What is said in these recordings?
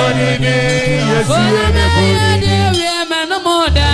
bonidi, yes, bonidi, no more than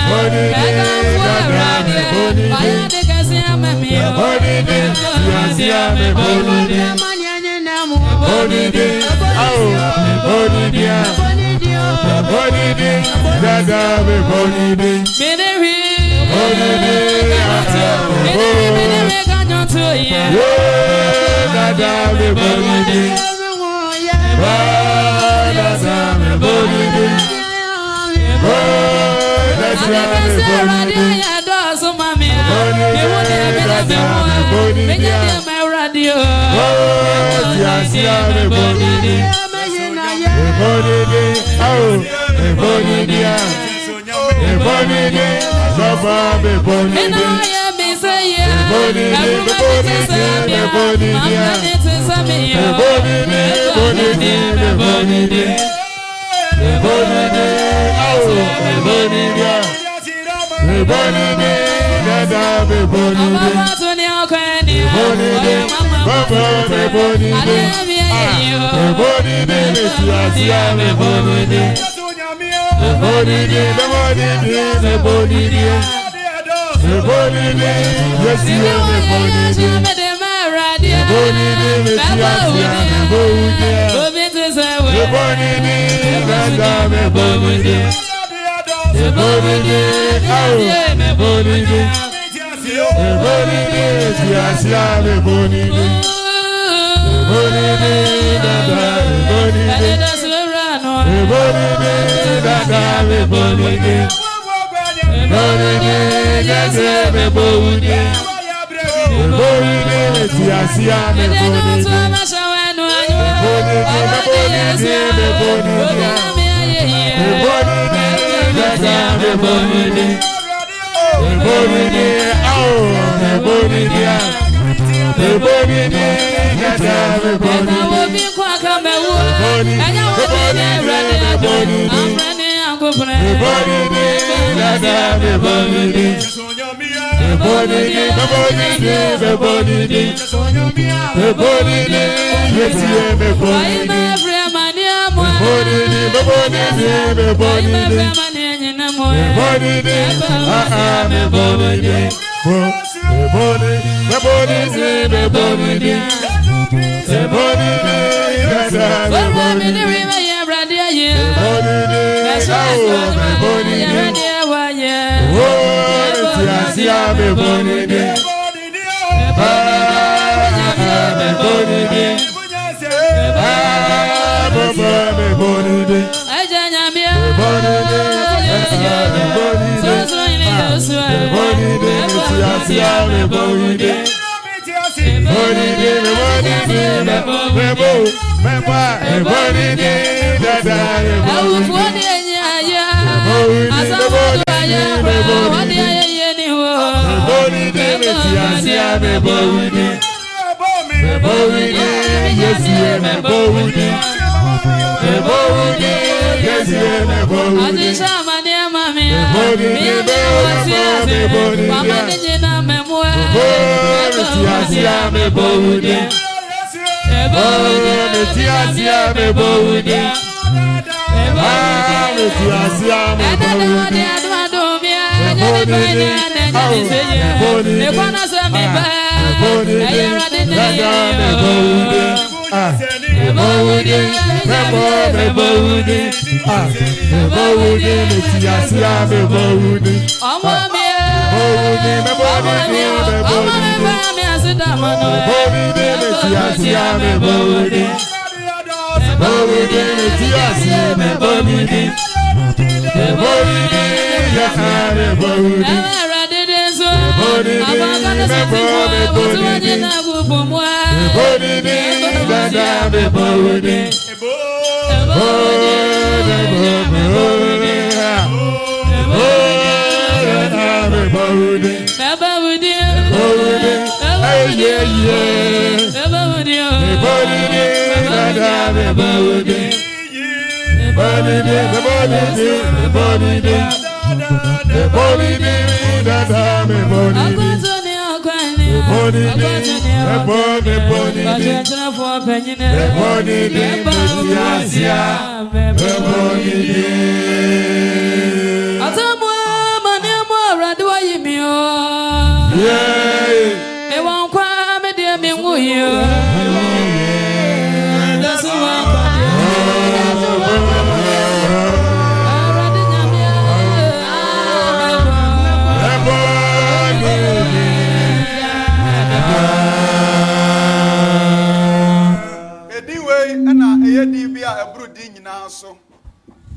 Bonnie,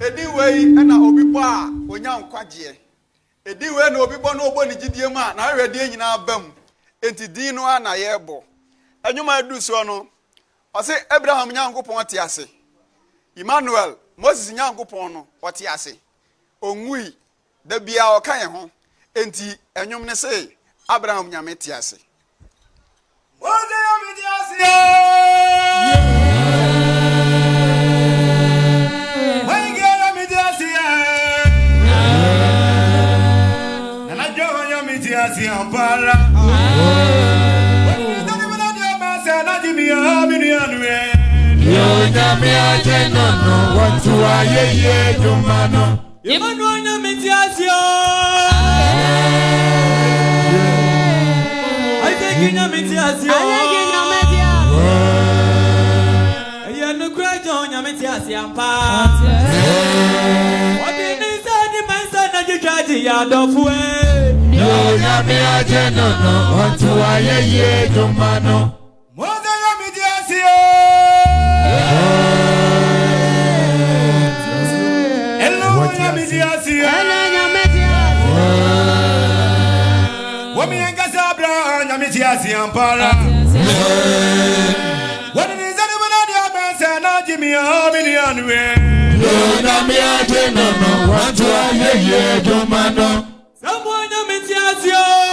Anyway, and I will be bar when young quadje. A day when no people no one GDM, and I read in our bum. Enti Dino and I airbo. And you might do so no. I say Abraham Yango Pontiase. Emmanuel, Moses Yango Pono, what he say. Ongui, the be our kind. Enti, and you may say Abraham Yametiase. What the Ampara. No, Yami Ajeno, want to aye, Domano. Mother Yamidiasio. Hello, Yamidiasio. Womi and Casabra, Yamidiasio, Ampara. What is anyone on your best and Jimmy Arminian way? No, Yami Ajeno, want to aye, Domano. Someone Yamidiasio.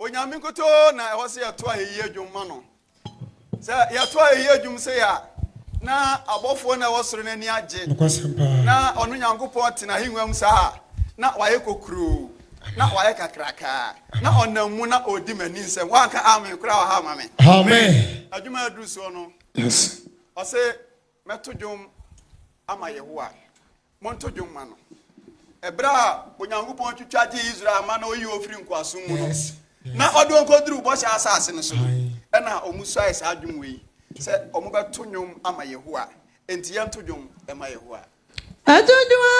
Onyamikoto na wase yato ahiye dwumma no se yato ahiye dwum se ya na abofo na wasoro na ni age na onu Nyankopon te na hinwam sa na waye kokuru na waye kakraka na onamu na odi mani nsem wanka amen kura wa ha mame amen adwuma adu so no yes ose meto dwum ama Yehowa monto dwum ma no ebra Onyankopon twitwaje Israel ma na oyi ofiri nkwaso mu no na odon kodru bo sha asase ne so e na omusu ai sa adwum we se omubeto nwum ama Yehowa enti yanto dwum e ma Yehowa atodwa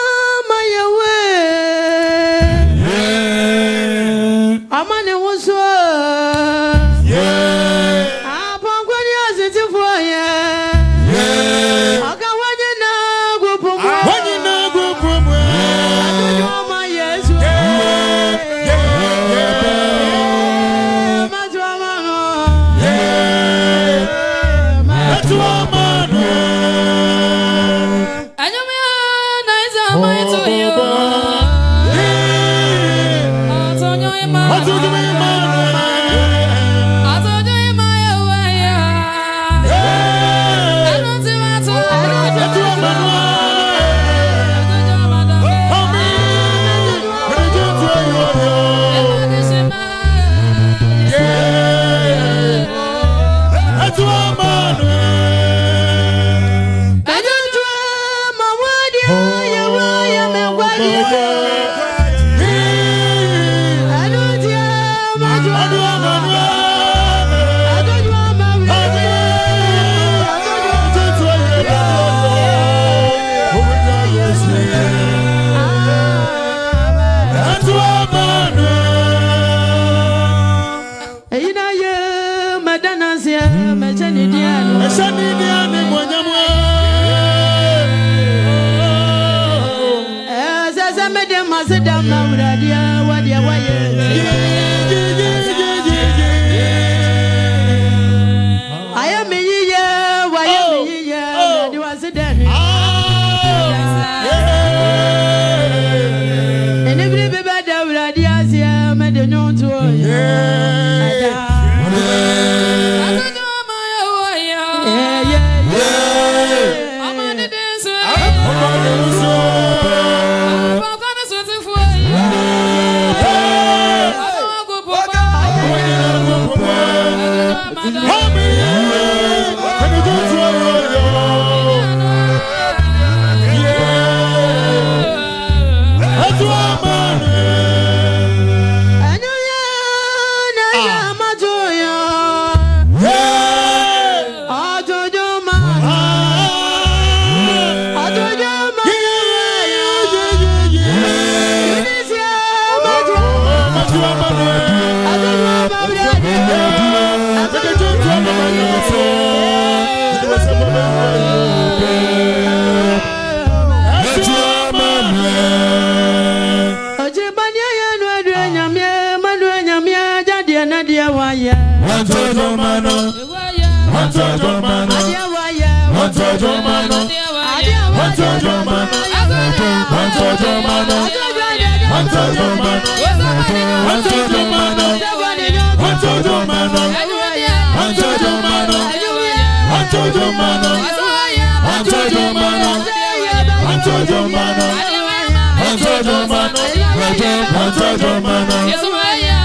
ma Yehowa amane woso apongwani azitifo aka wanyina gupumu atodwa ma Yesu Yes,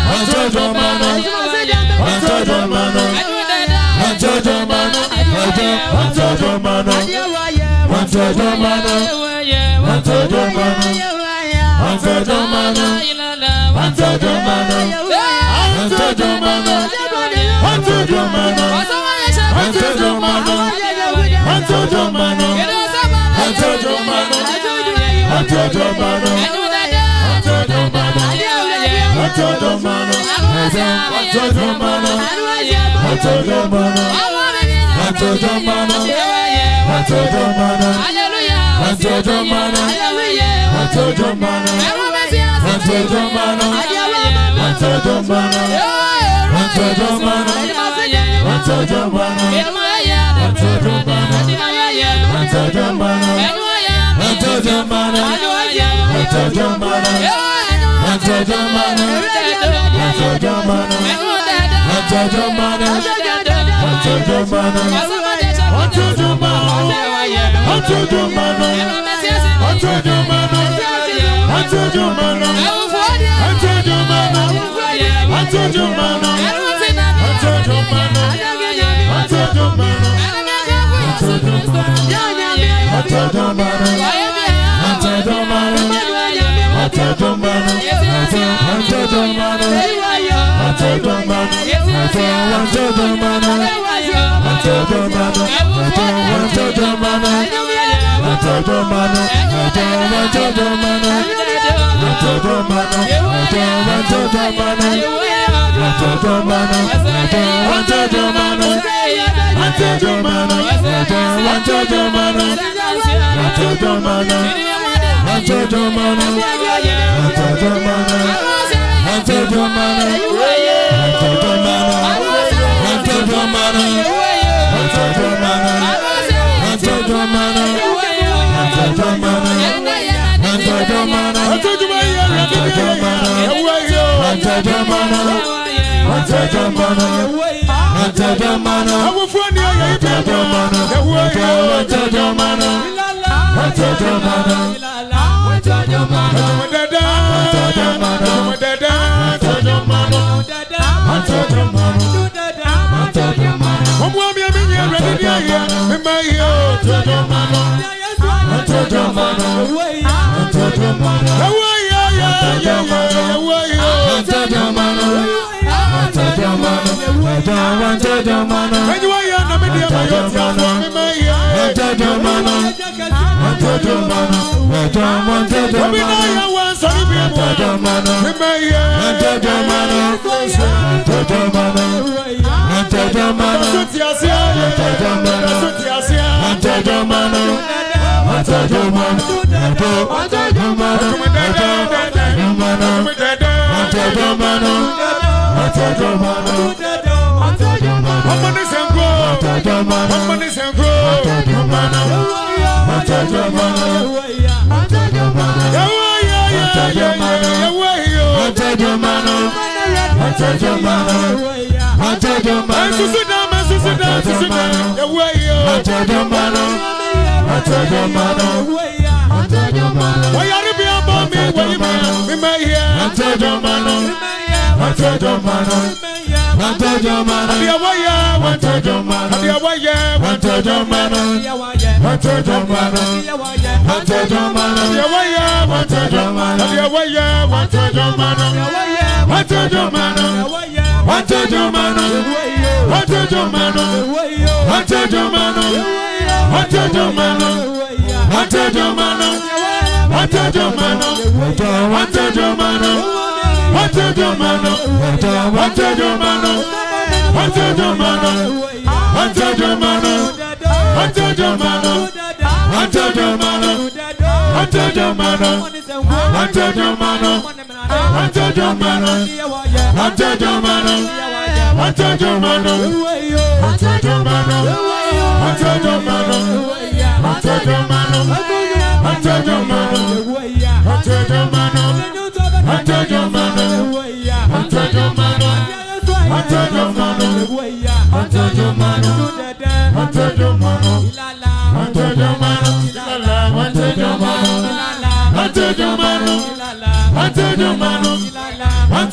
One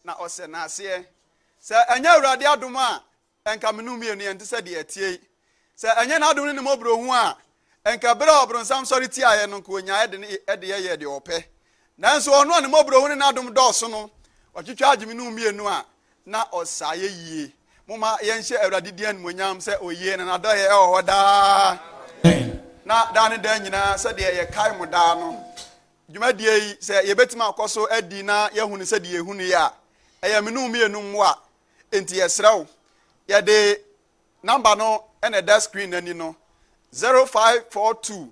na ose na ase se anya urade adom a enka menu mienu ente se de atie se anya na adom ne mobro hu a enka bere obronsam sori ti aye no ko nya ede ye de ope nanso ono ne mobro hu ne na adom dɔso no otwitwa agimenu mienu a na osaye yie moma yenhye urade dian monyam se oyie na do ye hoda na da ne da nyina se de ye kai mo da no dwumadie yi se yebetima akoso adi na yehunu se de yehunu ya eya menu mienu mwa enti yesrew ye de number no ene da screen ani no 0542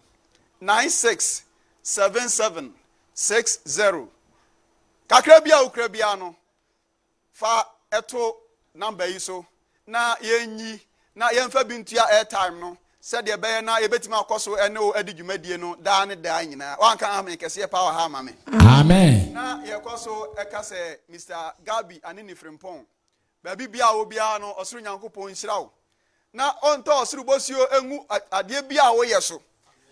967760 kakra bia ukra bia no fa eto number yi so na yenyi na yemfa bintua airtime no said ye be na yebetima akoso ene o adi dwumadie no da ne da nyina wanka amen kese power ha mame amen na ye koso ekase Mr. Gabi anini Frimpong baby bia wo bia no osuru nyankopon nhirawo na onto osuru bosio engu ade bia wo yeso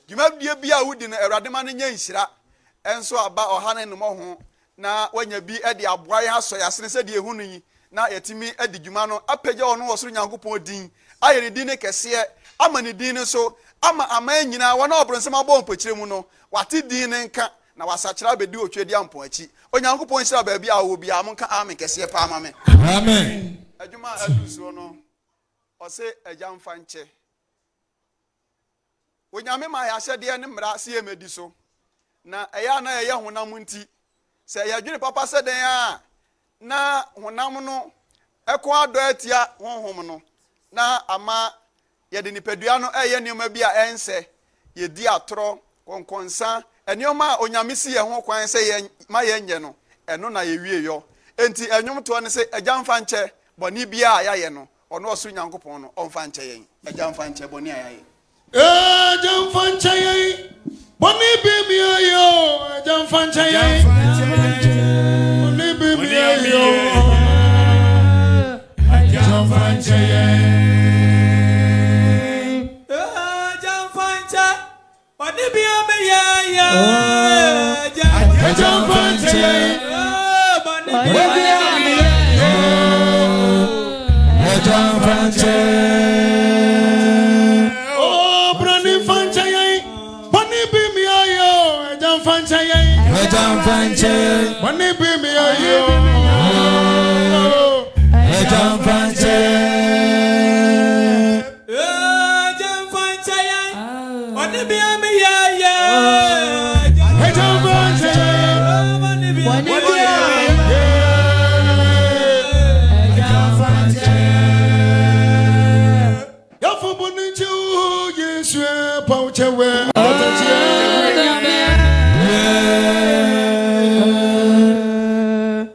dwumadie bia wudi na awrade ma ne nya nhira enso aba ohane no mo ho na wanya bi ede aboa aso yasene se de ehunu yi na yetimi adi dwuma no apagya ono osuru nyankopon din ayere din ne kese ama ne din so ama amanyina wona obronsem abo mpokire mu no wate din ne nka na wasachira bedi otwedi ampo achi onyankopon hira ba bia wo bia monka amen kese pa ama me amen adwuma aduso no ose ajamfa nche wonyame ma ya hyede ne mra se emedi so na eya na ye honam nti se ya dwene papa se den a na honam no eko ado atia honhom no na ama ye de nipadua no eye nioma bi a ense ye di atoro konkonsa enioma onyame si ye ho kwan se ye ma ye nye no eno na ye wie yo enti enwom to ne se ajamfa nche boni bia a ya ye no ono osu nyankopon no onfa nche yen ajamfa nche boni a ya ye ajamfa nche yen boni bi mi ayo ajamfa nche yen boni bi mi ayo ajamfa nche yen Boni bi ame ya ya ajamfa nche boni bi ame ya ajamfa nche oh brani fanche yen boni bi mi ayo ajamfa nche yen ajamfa nche boni bi mi ayo ajamfa nche boni bi ame ya ajamfa nche boni bi ame Pauchewe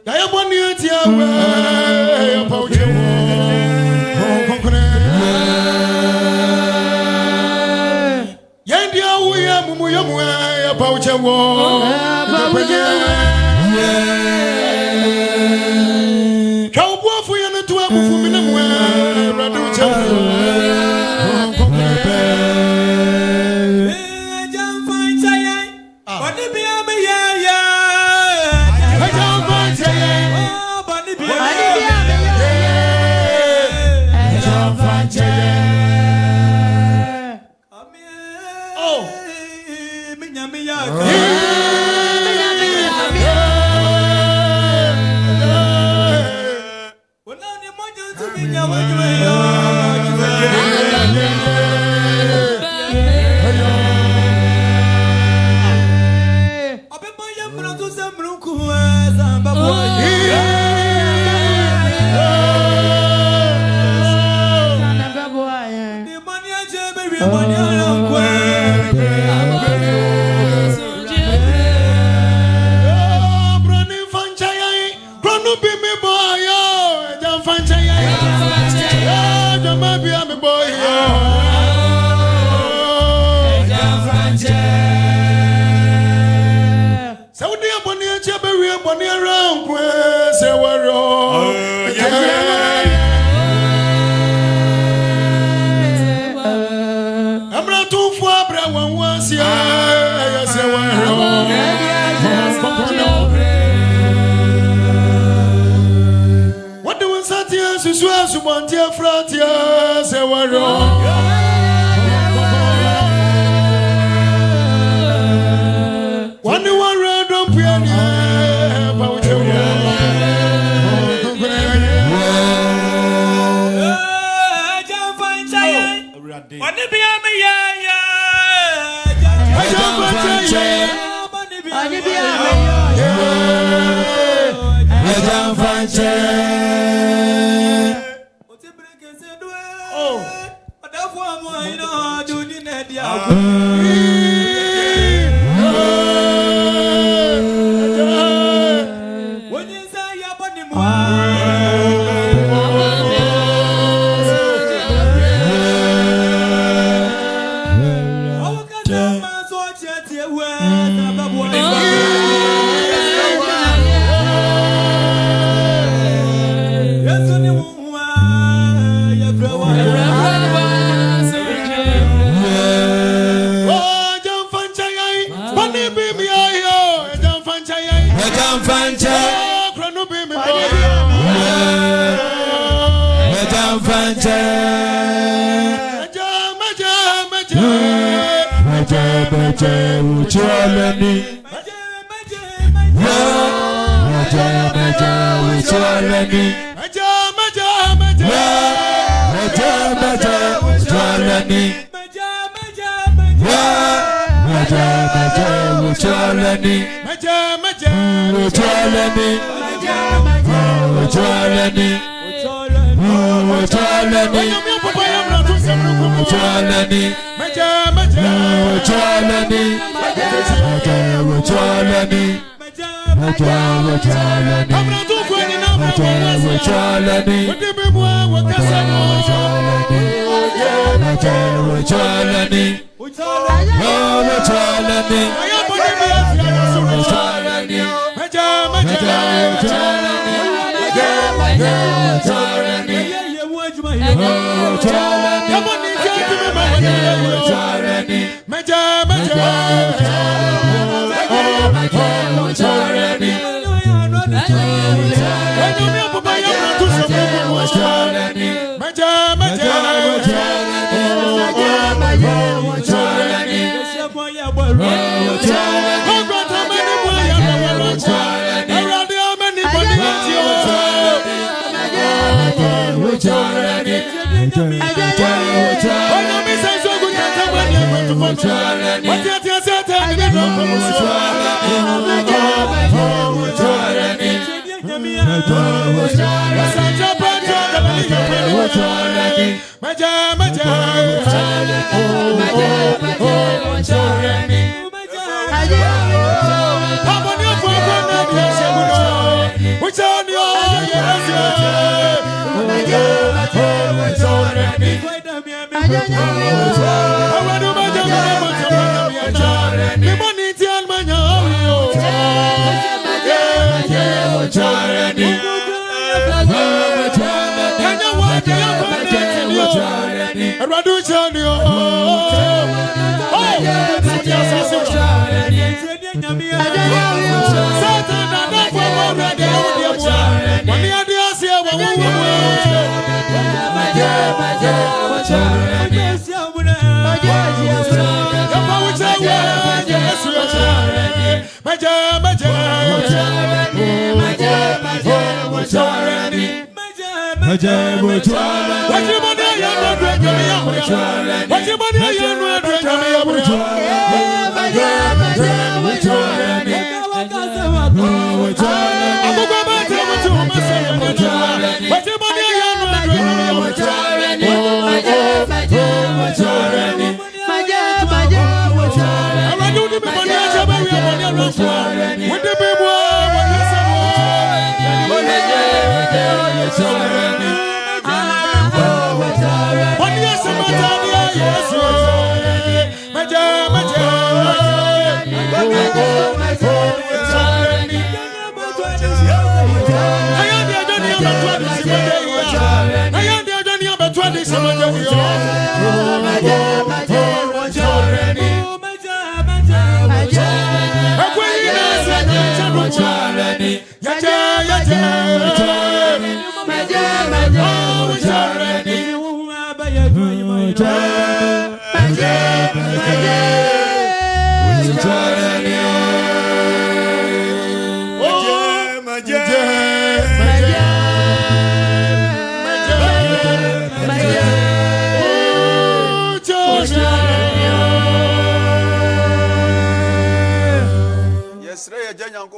ya boni atiawe ya pauchewe konkone yendi awu ya mumu ya pauchewe kaubofu ya netu abufu minamwe radu chewe Saudi Abonia Chabari Abonia Ram Sewaro. Amra tu Fabra was ya Sewaro. What do we Satia Susua Subantia Fratia Sewaro?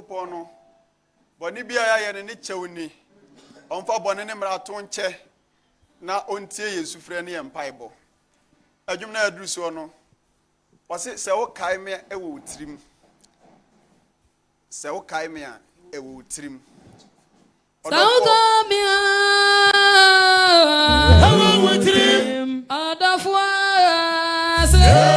Pono boni bia ya ne chewni onfa boni ne mrato nche na ontie Yesu frɛ ne empaibo adwum na aduru so no wase se wo kai me ewo utirim se wo kai me a ewo utirim se wo kai me ewo utirim adafo se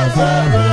Yeah.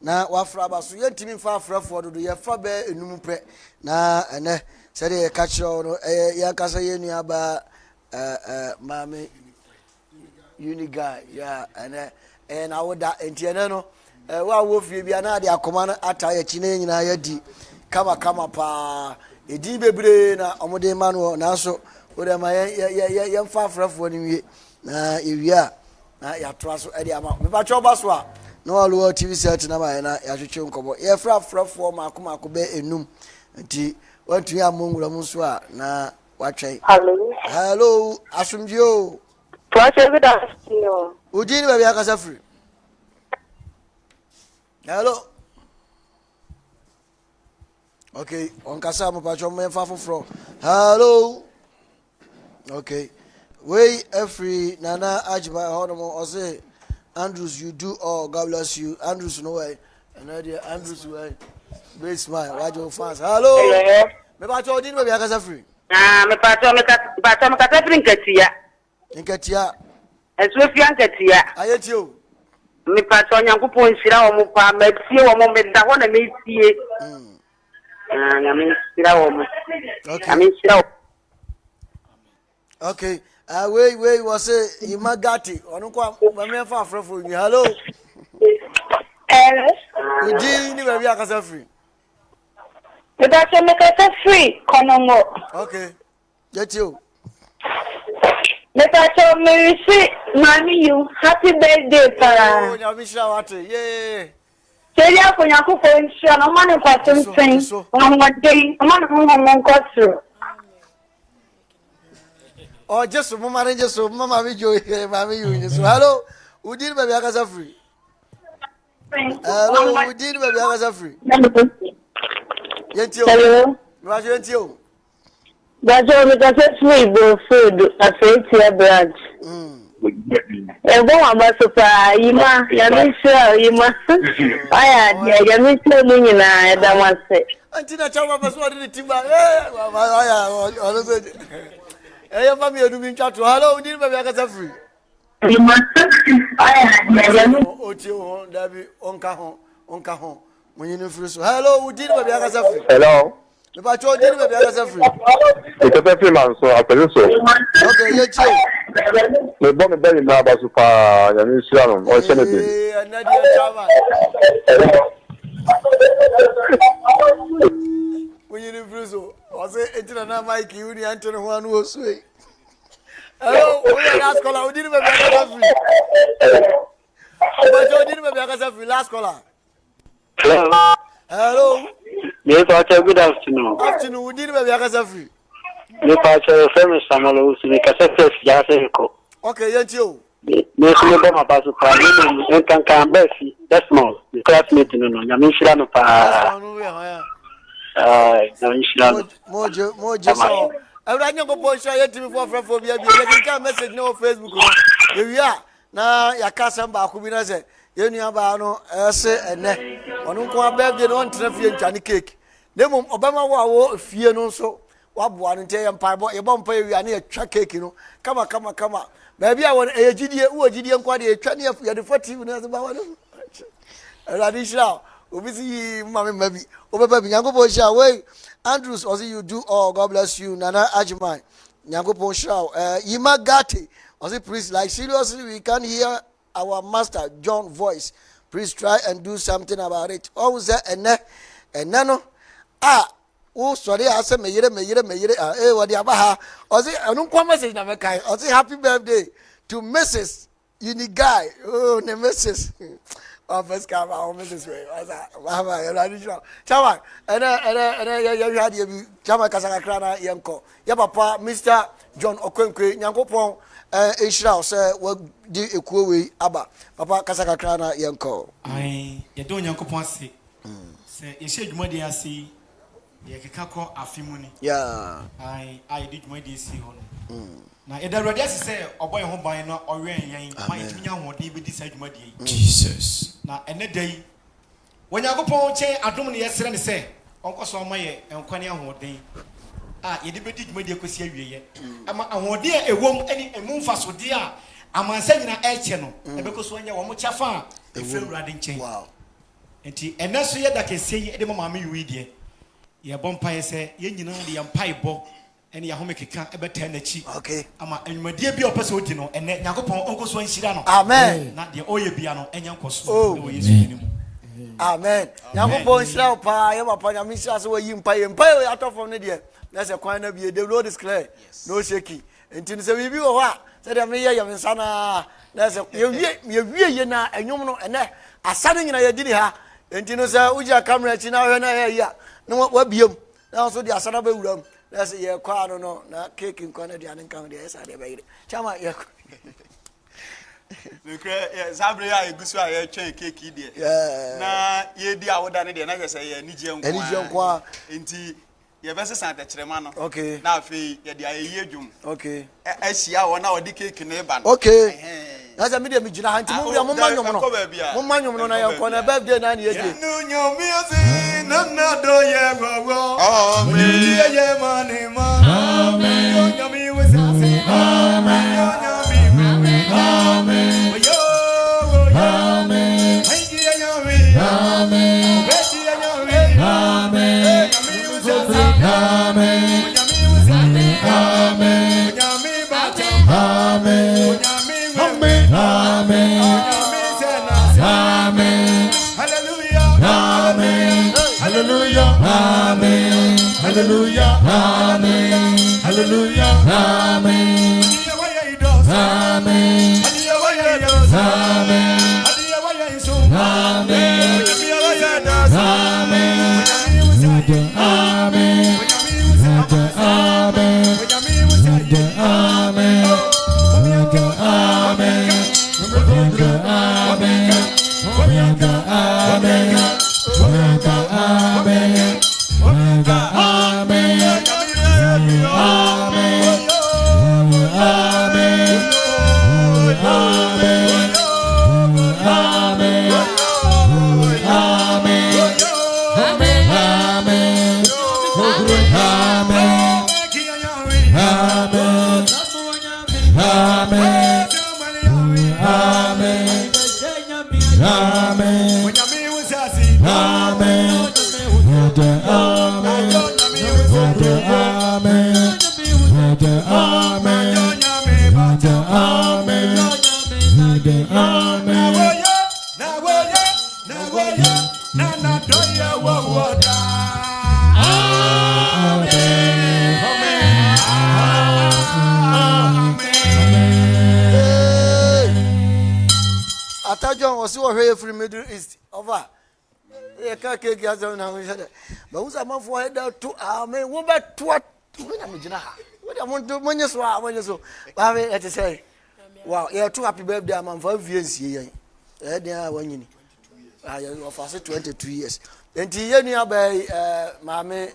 na wafra ba so yentimi fa afrafo dodo ye fa be enum pre na ene se de ka kire no ya kasa ye nua ba mame uniga ya ene na woda entiene no wa wo fie bia na de akoma na ata ya chi na nyina ya di kama pa edi bebre na omode ma no na so wode ma ye fa afrafo ni wie na ewia na ya toa so e de ama me ba cho ba so a no alwo TV set na ba na ya hwehwe nkobo ye frafrafo makomako be enum nti wantu ya mongura muso a na watwen hello asumjio Twache good afternoon ujini ba bia kasa free hello okay on kasa mo pa cho mo fa foforo hello okay we every nana ajiba honomo ose Andrews, you do all. God bless you. Andrews, no way. Another Andrews, way. Great smile. Why do fans? Hello. Hello. Me pa cho din me bia kasa free. Me pa cho me kasa free nketia. Nketia. Enso fi nketia. Ayetio. Me pa cho Nyankopon nsira wo mo pa ma tie wo mo me da ho na me tie. Na me nsira wo mo. Okay. Na me nsira. Okay. We was Imagati. Onukwa me fa afrafo ni. Hello. Hello. Udi ni be bia kasa free. Me ba se me kasa free konomo. Okay. Yetio. Me ba se me wish mami you happy birthday para. Oh, nyamisha wate. Yeah. Seri ako Nyankopon nsira no mane kwa semfen. Omodei, omane mo nkotro. Oh, just mama just mama we joy mama you so hello Udin baby akasa free. Hello Udin baby akasa free. Yentio. Hello. Wa yentio. Bajo me kasa free go food afetia branch. Ebo abaso pa yima ya misha yima. Aya dia ya misha ni nyina edamase. Antina chawa baso adi timba aya ono so. Eya fami edu bi ntwato. Hello Udin baby akasa free. Oti ho Dabi onka ho Munyi free so hello udin baby akasa free hello me ba cho udin baby akasa free ito pe free man so apelo so okay ye che me bo me beli na ba so pa ya ni sira no o se ne bi anadi chama Munyi free so o se etina na mic you ni antene ho anu osu e hello we last caller udin baby akasa free but udin baby akasa free last caller hello Yes, good afternoon. Afternoon, we did baby akasa free. You pass your famous Samalo, so we can say Jaseko. Okay, yentio. No, so my pass of you can come back. That's more. The classmate, no, Yamishano Pa. More so. I ran your boy share to me for phobia. You can message no Facebook. Here we are. Now, Yakasamba Kubina said, Yeniabano, Esse, and Ne. On one birthday, no traffic and cake. Nemo Obama wa fear no so. What and tell and pie boy, a bump pay and a track cake, you know. Come on. Maybe I want a GD or GD and quite a 20 of the 40 about Radisha. Obviously, Mammy, maybe. Over baby, Yango boy shall way. Andrews, also you do all. God bless you. Nana Ajimai. Yango Poshaw. Yima Gati. Also, please, like seriously, we can hear our master John voice. Please try and do something about it. Always and nano. Oh, sorry, I said, Mayere, what the Abaha. Or say, I don't come message number kind. Or say, happy birthday to Mrs. Uniguy. Oh, the Mrs. Oh, first come out, Mrs. Ray. Chama, and you had you, Chama Casacrana, Yanko. Papa, Mr. John Okonkwe, Yankopon, Ishra, sir, what do you equate Abba? Papa Casacrana, Yanko. You don't Yankopon say, you said, Modi, I see. Ye kekako afimuni Yeah, I did my DC hono na e da rodi asese oboy ho ban no owen yan ban tunya hode be decide madi Jesus na ene dai wonyagopon chen adom ne yesere ne se onkoso maye enkwane ahoden ye de bedi dwumadi akosi awieye ama ahode a ewom ani emumfa so de a amansa nyina eche no ebekoso anya wo mo chafa efewurade nchen wow enti ene so ye da kese yi de mama me wi de ye bompa say ye nyina de ye mpai bo ene ya home keka ebeta na chi okay ama enwumadie bi opese odi no ene yakopon onkoso anhira no amen na de oye bia no enya nkoso oh Yesu nimu amen yakopon hira pa ye papa nyame hira so wayi mpai we atofo ne de na se kwan na bi the road is clear no shaky enti se bibi wo ha se de me ye nsa na se ye wie na enwom no ene asane nyina ye di ha enti no se uja camera chi na hwe na ye ya na wabiem na so di asana ba wuram na se ye kwa no na cake nko na di anen kan di esa de ba yire chama ye Nukre zabre ya egusu a ye twen cake di na ye di awoda ne de na hwese ye anije nko enti ye be sesa atechrema no okay na afi ye di aye dwum okay ahia wo na odi cake ne ba no okay na se me de me gina hanti mo bia mo manyom no na ye ko na birthday na ye je no nyomi ozi na do ye gogo amen ye mani ma amen nyomi we say amen nyomi amen yo amen thank you nyomi amen beti nyomi amen nyomi we say amen nyomi we say amen nyomi ba amen Amen. Amen. Hallelujah. Amen. Hallelujah. Amen. Hallelujah. Amen. Hallelujah. Amen. Amen. Amen. Amen. Onyame usasi. Amen. Amen. John was so here from Middle East over. You can't get gas on how we said it. But who's a man for head to Amen? What about what? What I want to when you saw when you saw. I to say, wow, you're too happy birthday, man, for 5 years here. There, when you are for 22 years. And you nearby, Mammy,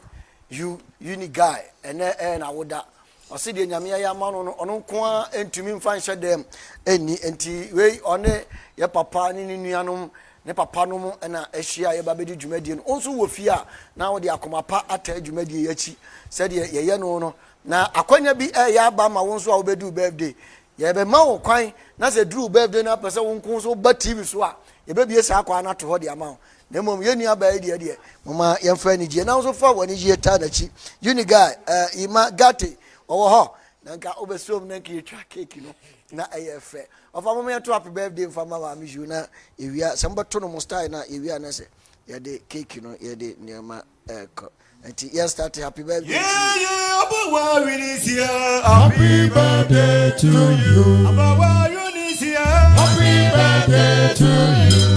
you unique guy, and I would that. I see the Yamia man on Kwa and to me find them any and way on it, your papa in Yanum, ne papa no and a share your baby Jumedian also with fear. Now the Akomapa at Jumedi Yachi said ye no. Now Aquania be a yabama won't so be do birthday. Ye be mau quine, not a drew birthday up as a one console but TV swap. Ye baby a sack not to hold the amount. The mom you near by dear, Mamma, young friend, and also for 1 year Tadachi. Uni guy, Ima Gatti. Oh, nanka obesom nanka twa cake no na ayefe of a moment to happy birthday for mama misu na ewia samba to no style na ewia na se ye de cake no ye de niama enti ye start happy birthday yeah abawa winis here happy birthday to you abawa winis here happy birthday to you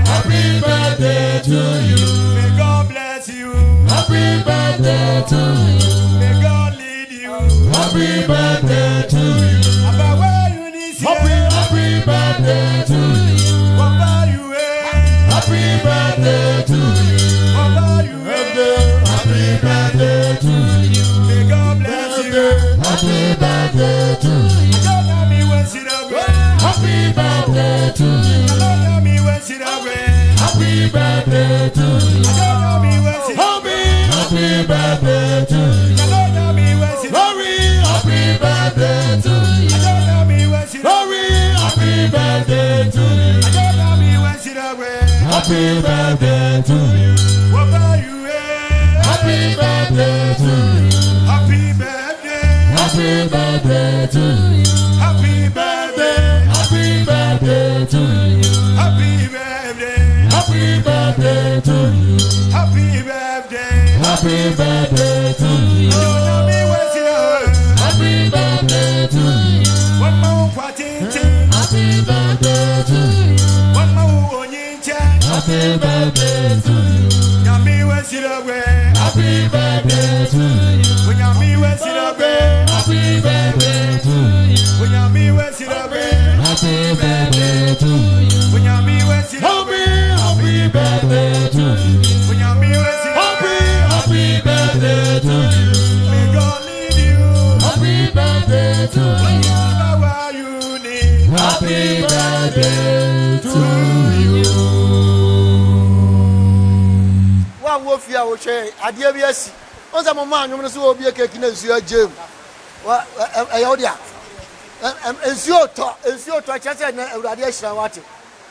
happy birthday to you may God bless you happy birthday to you happy birthday to you. Happy birthday to you. Happy birthday to you. Happy birthday to you. May God bless you. Happy birthday to you. Happy birthday to you. Happy birthday to you. Happy birthday to you. Happy birthday to you. Glory, happy birthday to you. Happy birthday to you. Happy birthday to you. Happy birthday. Happy birthday to you. Happy birthday. Happy birthday to you. Happy birthday. Happy birthday to you. Happy birthday. Happy birthday to you. Happy birthday to you. One more party. Happy birthday to you. One more onyinja. Happy birthday to you. Nyami wesirawe. Happy birthday to you. Nyami wesirawe. Happy birthday to you. Nyami wesirawe. Happy birthday to you. Nyami wesirawe. Happy birthday to you. Nyami wesirawe. Happy birthday to you. May God lead you. Happy birthday to you. Happy birthday to you. Wa wo fia wo hwe ade bi asi on za mama anwom no so obi cake na nsu agem wa eyodia nsu to chese na awurade ahira wate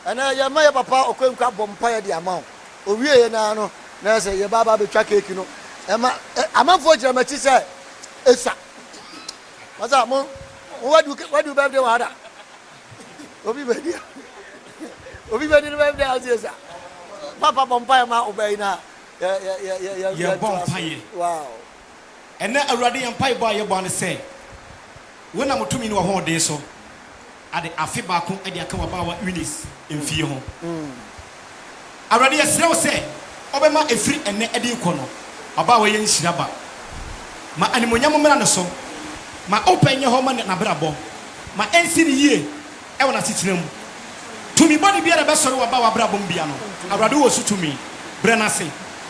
ana ya ma ya papa okwankwa bompa ya de ama o wie ye na no na se ye baba be twa cake no ema amanfo gira machi se esa waza mo wadu birthday wa ada obi birthday birthday azesa papa bompa ma obey na ya bompaye wow ene awurade ya mpaye ba ye bone se wona mutumi ni wo ho de so ade afi ba ko ade aka wa ba wa unis emfie ho awurade ya srew se obema efiri ene ade ko no aba wa ye nhira ba ma animonyam mra ne so ma openye ho ma na brabo ma ensiri yie e wona titirem tumi body biara be sori wa ba wa brabo mbia no awurade wo su tumi brenase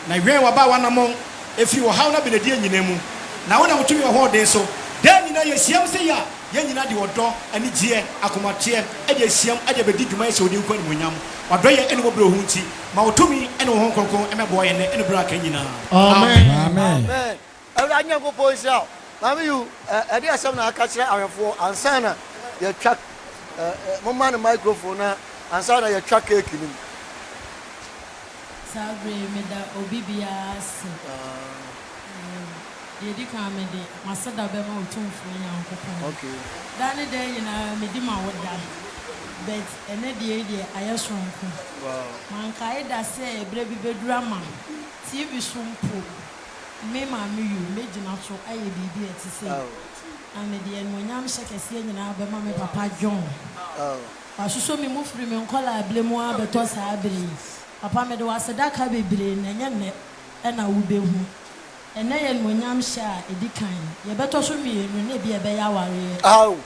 na wen wa ba wa namon efi wo haw na benedi anyina mu na wona mutumi wo ho de so den nyina ye siam se ya ye nyina de wodo ani gie akomatie e de siam e de bedi dwuma se odi nko ni munyam wado ye ene wo bro hu nti ma wotumi ene wo ho konkon e mebo ye ne ene bro aka nyina Amen. Amen. amen awurade nyanko poisa mama you ade asem na aka kire awefo ansana ye twa mama na microphone na ansa na yɛtwa cake nim Sabre me da obibia se yedi ka me de masada be ma otumfo nyankopon okay dane de nyina me di ma woda but ene de ayesonko wow man kai da se bre bi bedurama TV sumpo me ma me yu me gina so aye bibi etise ane de en wonyam hyekese nyina be ma me papa John asuso mi mu firi me nkola ablemu abeto sabre papa me de wasedaka bebre na nyenne na wo behu ene ye no nyam sha edikan ye beto so mi enu na bia be ya ware oh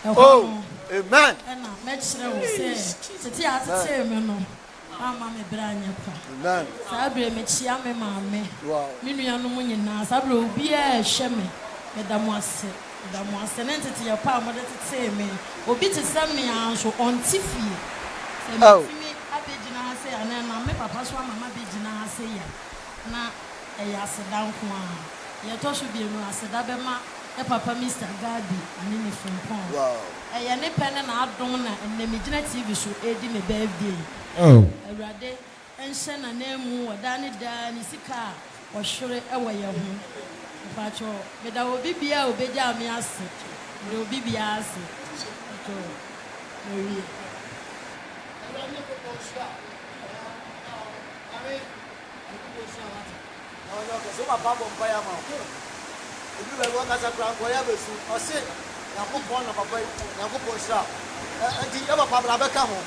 amen na me kire wo se tete atete me no mama me branya kwa amen sabre me chia me mame wow mi nua no nyina sabre obi a hwe me da mo ase na tete ye pa mo de tete me obi te sam me anso ontifie se me abegina ase ana na me papa so mama begina ase ya na eya aseda nko a ye to so bi enu aseda be ma e papa Mr. Gadi ani ne Frimpong wow eya ne pene na adom na enne me gina TV so edi me birthday awurade enhye na na mu wada ne da ne sika o hwere e wo ye ho pacho me da obi bia obeja me ase me obi bia ase to no so papa bomba ya ma ebi we wo kasa kran ko ya besu o se yakopon na papa yakopon sha enti ya papa bra be ka ho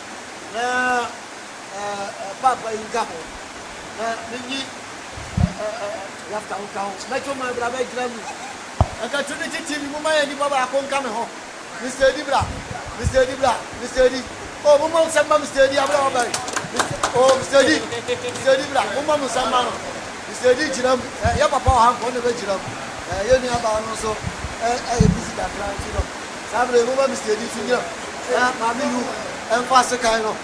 na papa yi ka ho na ni ya ta ka ho na choma bra be gira mu aka trinity tv mu ma ya ni baba akon ka me ho Mr. Dibra oh mo samba Mr. Di abra ba oh Mr. Dibra mo samba no Mr. Di jiram ya papa ha ko ne be jiram ye ni aba no so busy da plan ti no sabre mo Mr. Di fi jiram ma mi yu en fase kai no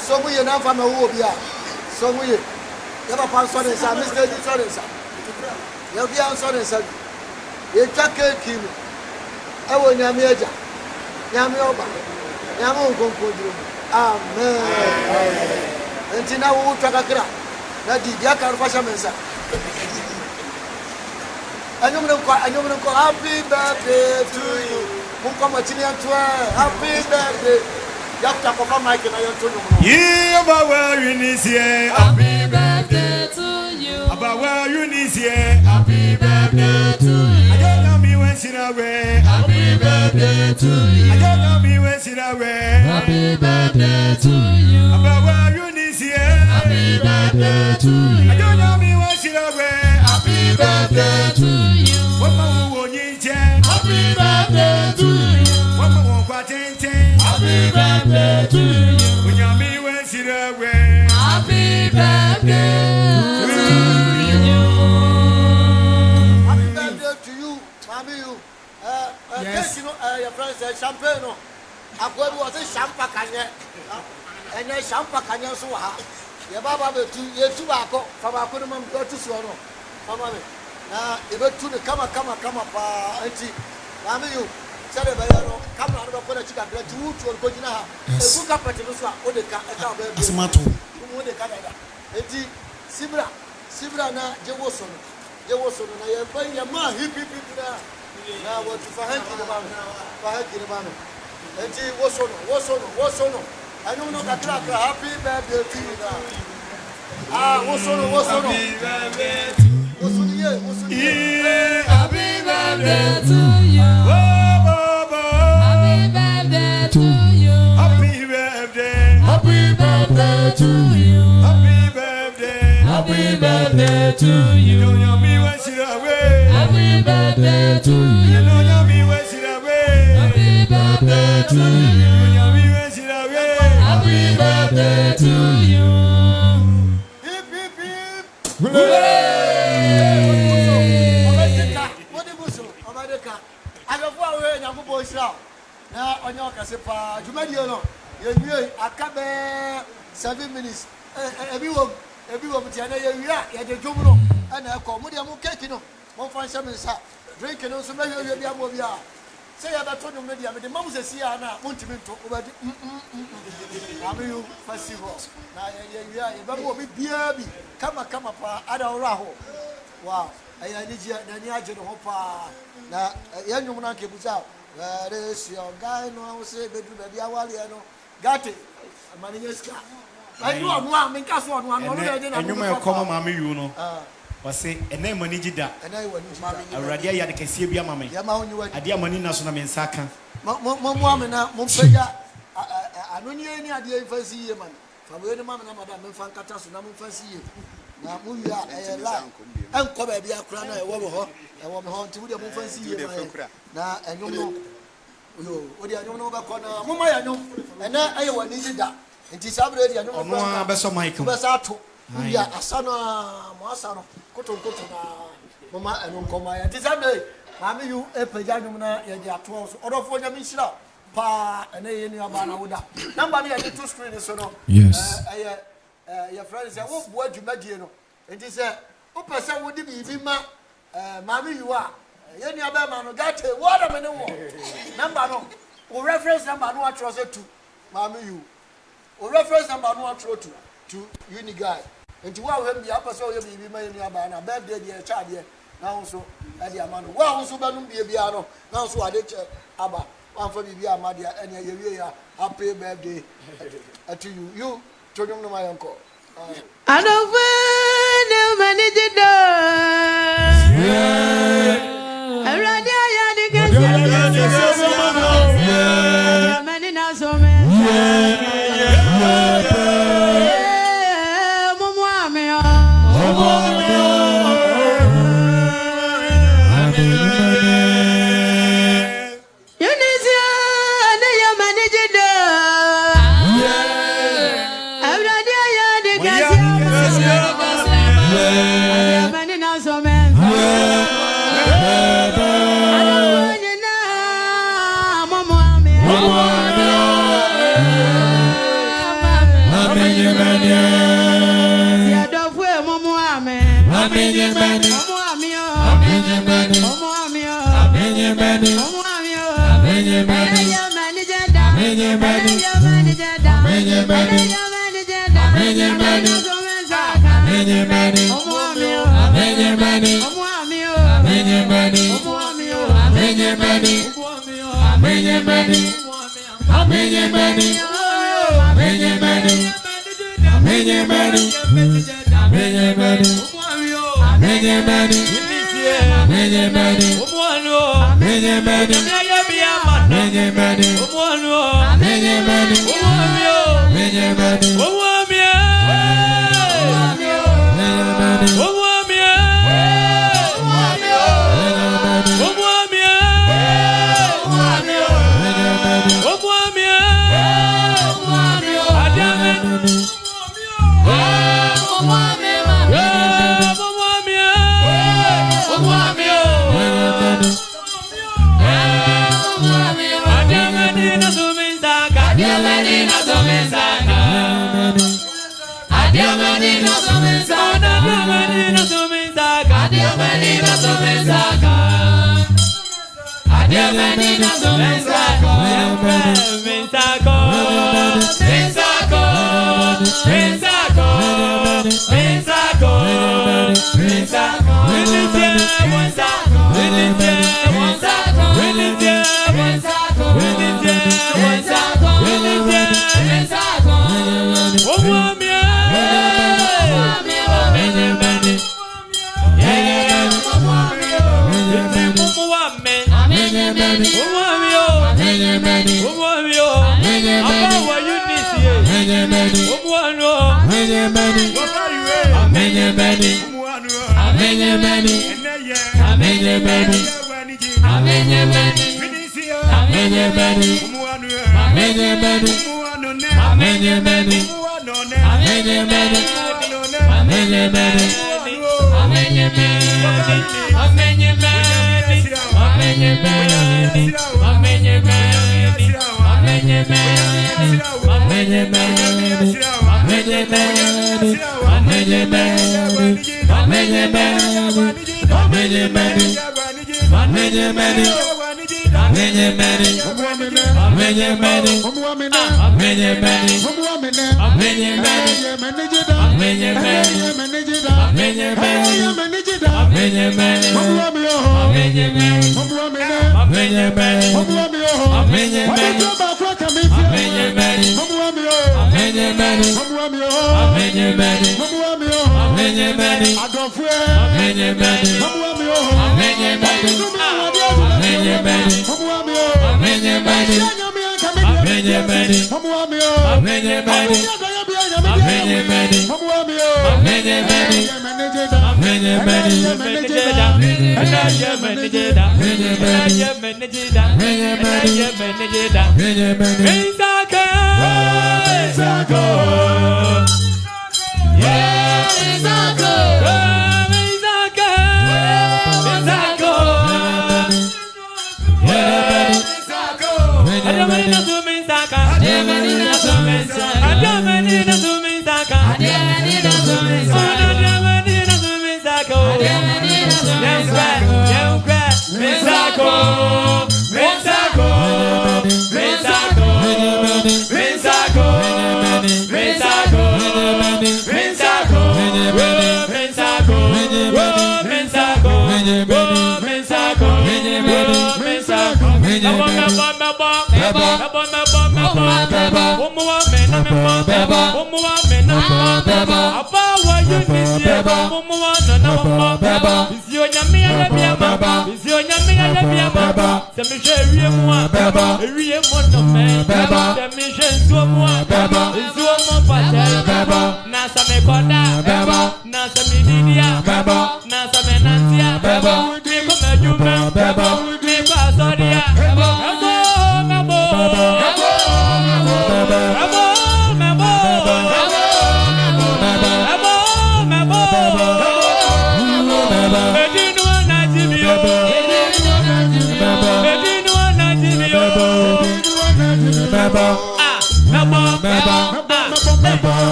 so mu ye na fa ma wo bi a so mu ye ya papa so ne sa Mr. Di so ne sa ya bi an so ne sa ye twa cake ni ewo nyame aja nyame oba nyame onkonkodro amen entina wo twa kakra na di dia kan fasha mensa anyom ko happy birthday to you mun ko matini anto happy birthday ya ta ko fa mic na yo to no ye ba wa unisie happy birthday to you aba wa unisie happy birthday to you happy birthday to you I don't know me when she away happy birthday to you about you this year happy birthday to you I don't know me when she away happy birthday to you what my won't happy birthday to you what my won't happy birthday to you when you me when she away happy birthday to you happy birthday to you mami you yes you know your friends say champagne no akwa bi wo say champagne kanye enya champagne kanye so ha ye baba betu ye tu ba ko fa ba ko no mam do tu so no mama me na e betu ne kama pa anti mami you say the bayo no kama no ko na chika bra ti wutu ko gina ha e bu carpet no so a o de ka e ka ba bi asmato o de ka da enti sibra na je wo so no na ye ban ya ma hipi na what fahanki de mama enti wo so no anu no kakra happy birthday to you na wo so no happy birthday to you happy birthday to you happy birthday to you happy birthday happy birthday to you happy birthday to you you know me when she away happy birthday to you you know me when she away happy birthday to you you know me when she away happy birthday to you hip hip hip America alofo awe nya kubo shira na onye okase pa jumadio no ye wie akabe 7 minutes ebi wo mtia na ye wie ye de dwom no na ko mu de mu cake no mo fa nhyɛ me nsa drink no so mehwe bia mo bia say ya ba to no media me de mamu se sia na montimi nto obadi ami you festival na ya ba mo bi bia bi kama pa ada ora ho wow aya ni ji na ni age no ho pa na ya nyum na ke buza where is your guy no say bedu be bia wale no gate mani yeska ai no no am nka so no no de na enyuma e komo ma me yu no wase ene mani gida awrade ya de kese bia ma me ya ma onyi wadi ade amani na so na me nsaka mo amena mo mpega anonyi ni ade fansi ye man fa bo ni ma me na madam me fan kata so na mo fansi ye na mo wia la enko ba bia kura na e wo me ho nti wo de mo fansi ye na enyum no yo odi enyum no ba ko na mo ma ya nyum ena aye wani gida nti sabre di enyum no ba beso mic ba sa to ya asana mo asano koto na mama enu nkoma ya ti sabe mama yu epeja nyum na ye di ato so odofo nya mi hira pa ene ye ni aba na woda number ni ye to screen so no yes your friend say wo bo adwumadie no enti say o pese wo di bibi ma mama yu a ye ni aba ma no gate wo da me ne wo number no o reference number no atro say 2 mama yu o reference number no atro 2 to uni guy enti wa we bia pese o ye bibi ma ye ni aba na birthday de cha de na so e de ama no wa so ba no bia no na so ade che aba wa fa bibi ama de ene ye wie ya happy birthday to you tonum no my uncle I don't know manage do already I the guess many now so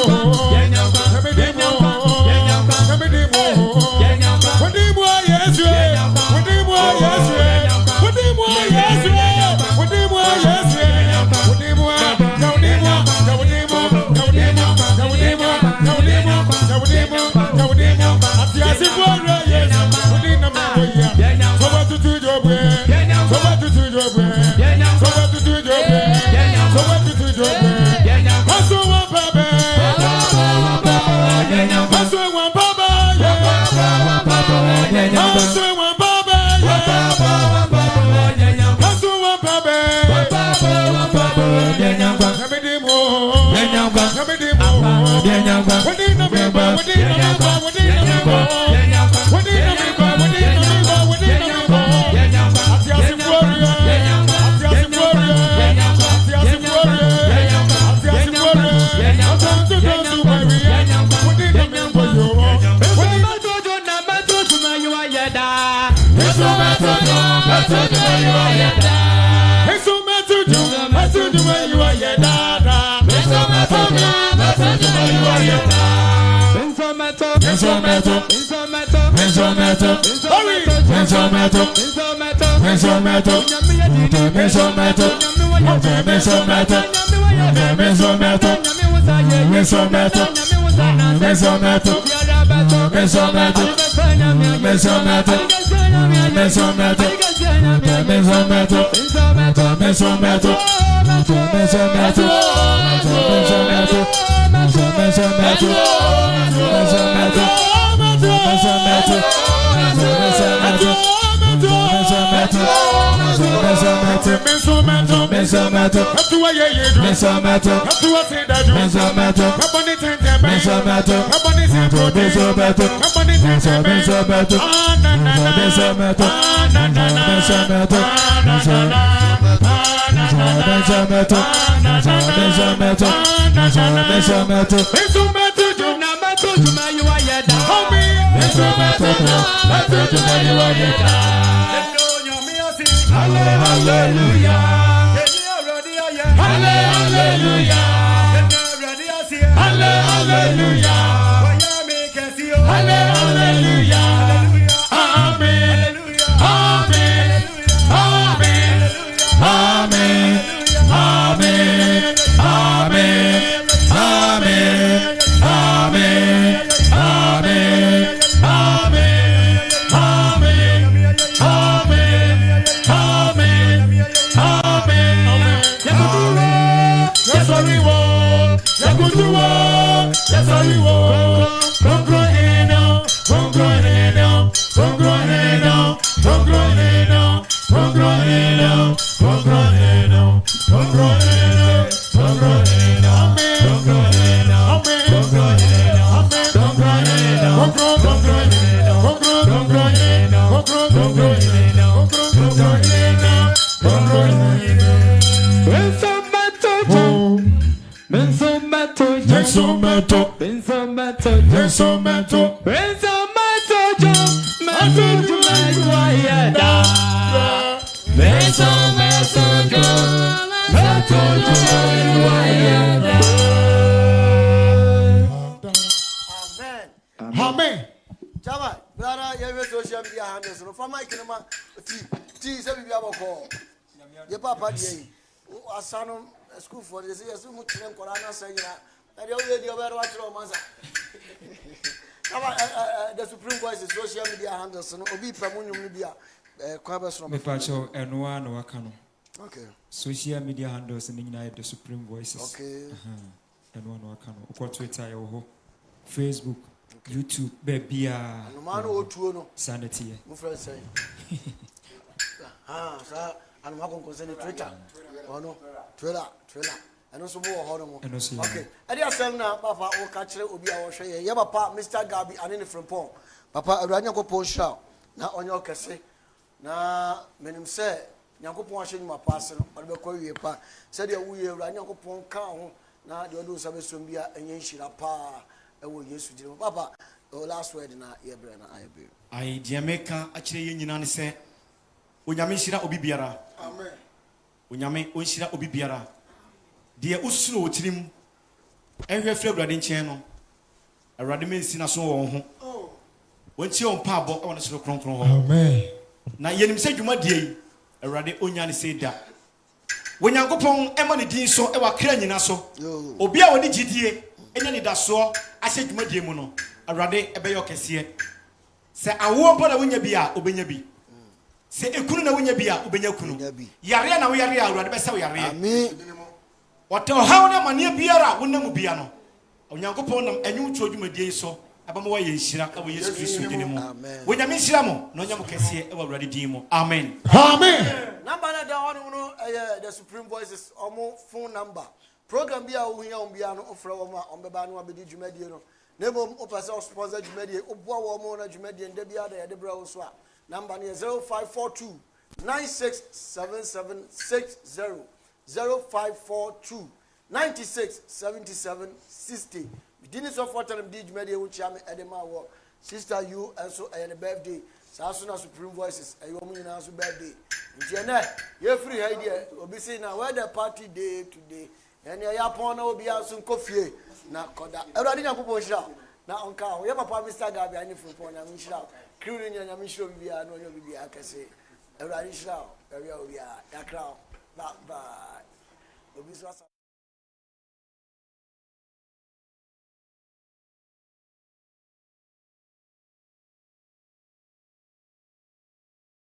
What School for this year, so much Corona saying that the Supreme Court is social media handles and Obi Pramunium Media. Mepacho and one or Wakano. Okay. Social media handles and ignite the Supreme Voices. Okay. And one Wakano. Or Twitter, Facebook, YouTube, baby. No man or two sanity. Mufra say. Sir, and I'm not concerned Twitter. Oh no, Twitter. And also more horrible. Okay. And yes, now, Papa, or catcher will be our share. Yeah, Papa, Mr. Gabi, and in from Pong. Papa, I ran your post shout. Now on your cassette. Now, men say, Yanko washing my parcel, but the courier pa said we ran your pong cow. Now you do some sumbia and yenshira pa. And we used to do Papa. The last word in our ear, Brenna, I agree. I Jamaica actually in say, Unyamishira Obibiara. Amen. Unyame Unshira Obibiara. Dear Usno Trim, and we have fled in channel. A radimin sinaso on home. When she on pabo on a slow cronk. Amen. Now, Yenim said you might day, a radi Unyan said that. When you go pong Emily Dean so ever clean in us, Obia on the GTA, and any that saw, I said you might be mono, a radi a bayocasia. Say, I won't put a winya bia, Obenyabi. Say, a kuna winya bia, Obenyakunu. Yariana, we are rather best. What how many biara, Wundamubiano? onyankopɔn nam enyu tro dwumadie so abama wa yenhyira ɛwɔ Yesu Kristo din mu wonyame hyira mo na onyam kɛse ɛwɔ Awurade din mu amen number na da on no the Supreme Voices omo phone number program bi a wo hia on bia no ofra wo ma on beba no abedi dwumadie no na mom opese o sponsor dwumadie oboa wo mo na dwumadie nda bia da yede bra wo so a number ne 0542 967760 0542 967760 bidini so for time di dwumadie wo chia me edema wo sister you and so a birthday so na Supreme Voices ayo mo nyina so birthday ntiene ye free ha dia obi say na where the party day today and ya pon na obi aso nkofie na koda Ewurade Nyankopɔn hira na onka ho ye papa Mr. Gabi ani fun na hira kriru nya nyame hira obi bia na onye obi bia akase Ewurade hira ewe obi a yakra bye bye obi so